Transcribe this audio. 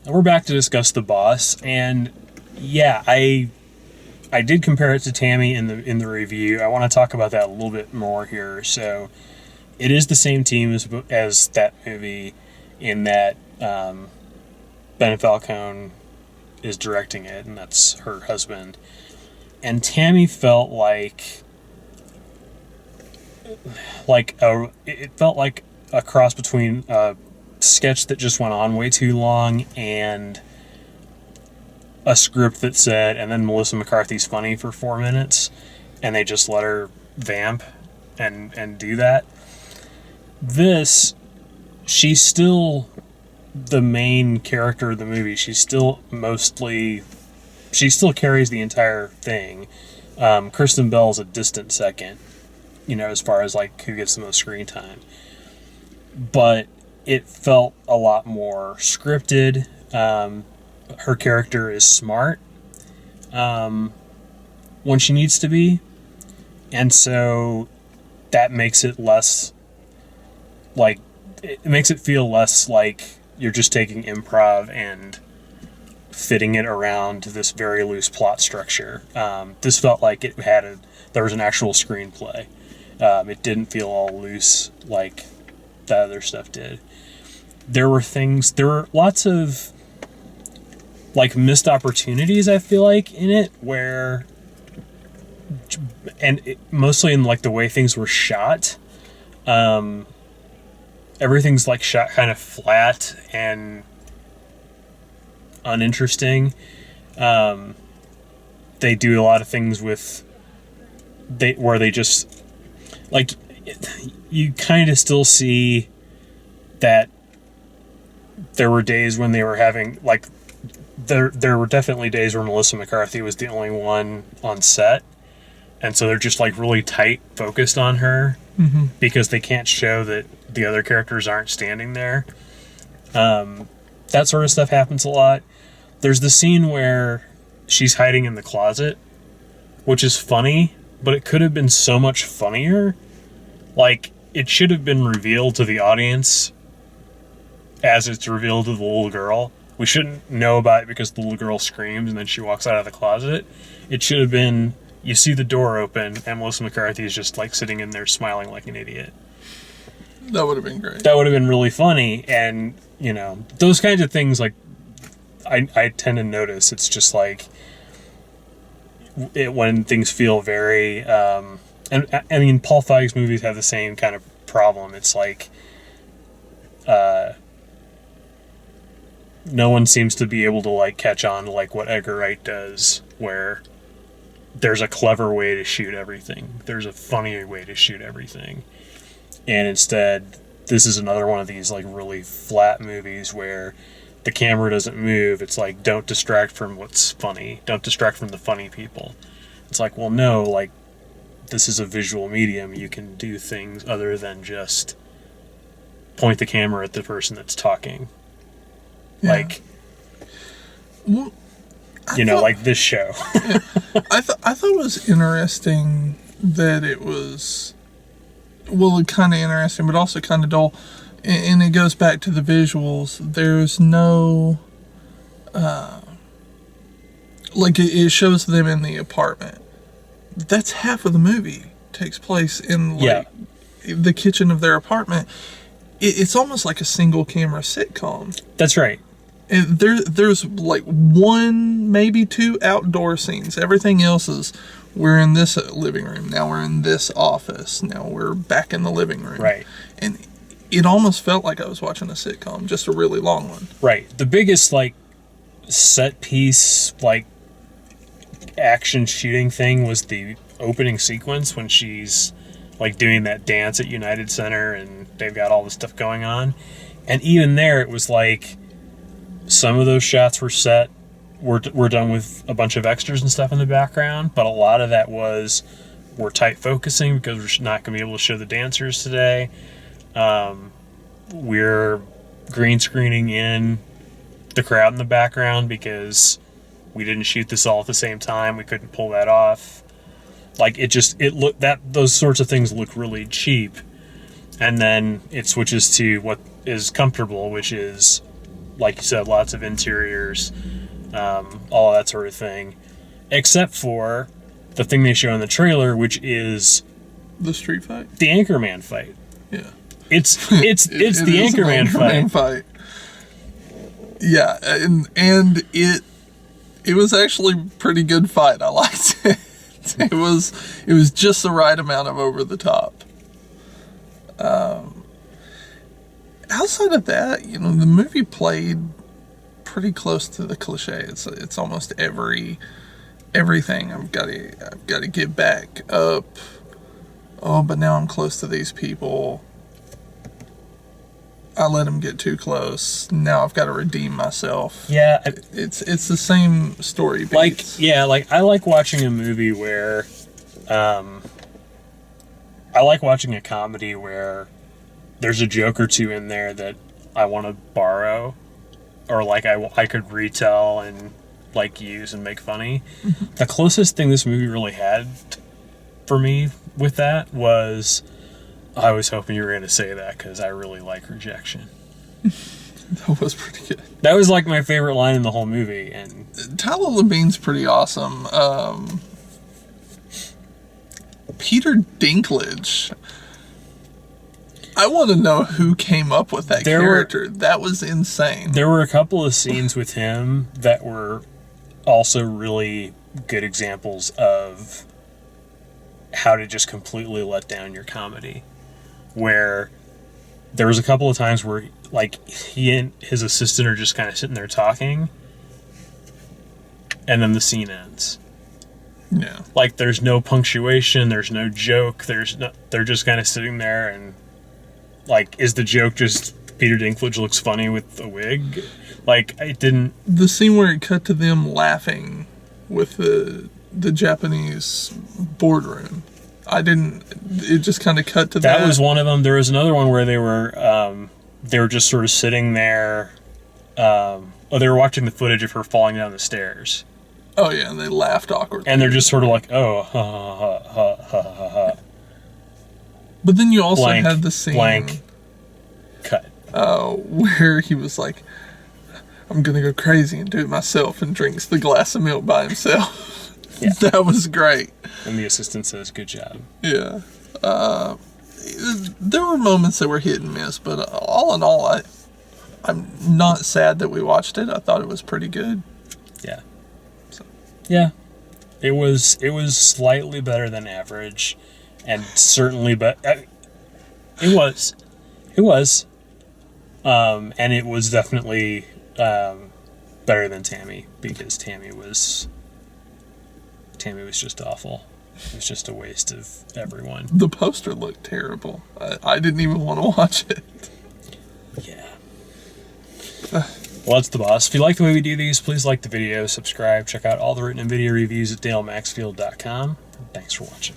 we're back to discuss The Boss, and yeah, I did compare it to Tammy in the review. I want to talk about that a little bit more here. So, it is the same team as that movie, in that Ben Falcone is directing it, and that's her husband. And Tammy felt it felt like a cross between a sketch that just went on way too long and a script that said, and then Melissa McCarthy's funny for 4 minutes, and they just let her vamp and do that. This, she's still the main character of the movie. She still carries the entire thing. Kristen Bell's a distant second, as far as like who gets the most screen time. But it felt a lot more scripted. Her character is smart when she needs to be, and so that makes it less like, it makes it feel less like you're just taking improv and fitting it around this very loose plot structure. This felt like there was an actual screenplay. It didn't feel all loose like the other stuff did. There were lots of like missed opportunities, I feel like, in it, where, mostly in like the way things were shot. Everything's like shot kind of flat and uninteresting. They do a lot of things where they just like, you kind of still see that there were days when they were having like, there were definitely days where Melissa McCarthy was the only one on set, and so they're just like really tight focused on her, because they can't show that the other characters aren't standing there. That sort of stuff happens a lot. There's the scene where she's hiding in the closet, which is funny, but it could have been so much funnier. Like, it should have been revealed to the audience as it's revealed to the little girl. We shouldn't know about it because the little girl screams and then she walks out of the closet. It should have been, you see the door open and Melissa McCarthy is just like sitting in there smiling like an idiot. That would have been great. That would have been really funny. And, those kinds of things, like, I tend to notice. It's just like, when things feel very, and I mean, Paul Feig's movies have the same kind of problem. It's like, no one seems to be able to like catch on to like what Edgar Wright does, where there's a clever way to shoot everything. There's a funny way to shoot everything. And instead, this is another one of these like really flat movies where the camera doesn't move. It's like, don't distract from what's funny. Don't distract from the funny people. It's like, well, no, like, this is a visual medium. You can do things other than just point the camera at the person that's talking. Yeah. Like, well, like this show. Yeah. I thought it was interesting that it was, kind of interesting, but also kind of dull. And it goes back to the visuals. There's no, it shows them in the apartment. That's half of the movie takes place in the kitchen of their apartment. It's almost like a single camera sitcom. That's right. And there's like one, maybe two outdoor scenes. Everything else is, we're in this living room. Now we're in this office. Now we're back in the living room. Right. And it almost felt like I was watching a sitcom, just a really long one. Right. The biggest like set piece, like action shooting thing was the opening sequence when she's like doing that dance at United Center and they've got all this stuff going on. And even there, it was like, some of those shots were done with a bunch of extras and stuff in the background, but a lot of that was, we're tight focusing because we're not going to be able to show the dancers today. We're green screening in the crowd in the background because we didn't shoot this all at the same time. We couldn't pull that off. Like, those sorts of things look really cheap. And then it switches to what is comfortable, which is like you said, lots of interiors, all of that sort of thing, except for the thing they show in the trailer, which is The street fight? the Anchorman fight. Yeah. It's the Anchorman fight. Yeah, and it was actually a pretty good fight. I liked it. It was just the right amount of over the top. Outside of that, the movie played pretty close to the cliche. It's almost everything. I've got to get back up. Oh, but now I'm close to these people. I let them get too close. Now I've got to redeem myself. Yeah, it's the same story beats. I like watching a movie where, I like watching a comedy where there's a joke or two in there that I want to borrow, or like I could retell and like use and make funny. Mm-hmm. The closest thing this movie really had for me with that was, I was hoping you were going to say that because I really like rejection. That was pretty good. That was like my favorite line in the whole movie, and Tyler Labine's pretty awesome. Peter Dinklage. I want to know who came up with that character. That was insane. There were a couple of scenes with him that were also really good examples of how to just completely let down your comedy. Where there was a couple of times where like he and his assistant are just kind of sitting there talking, and then the scene ends. Yeah. Like there's no punctuation, there's no joke, they're just kind of sitting there, and like, is the joke just Peter Dinklage looks funny with a wig? Like, I didn't... The scene where it cut to them laughing with the Japanese boardroom. It just kind of cut to that. That was one of them. There was another one where they were just sort of sitting there. They were watching the footage of her falling down the stairs. Oh, yeah, and they laughed awkwardly. And they're just sort of like, oh, ha, ha, ha, ha, ha, ha, ha. But then you also Blank, had the scene... Blank. Cut. Where he was like, I'm going to go crazy and do it myself, and drinks the glass of milk by himself. Yeah. That was great. And the assistant says, good job. Yeah. There were moments that were hit and miss, but all in all, I'm not sad that we watched it. I thought it was pretty good. Yeah. Yeah. It was slightly better than average, and certainly, but it was. And it was definitely better than Tammy, because Tammy was just awful. It was just a waste of everyone. The poster looked terrible. I didn't even want to watch it. Yeah. Well, that's the boss. If you like the way we do these, please like the video, subscribe, check out all the written and video reviews at dalemaxfield.com. Thanks for watching.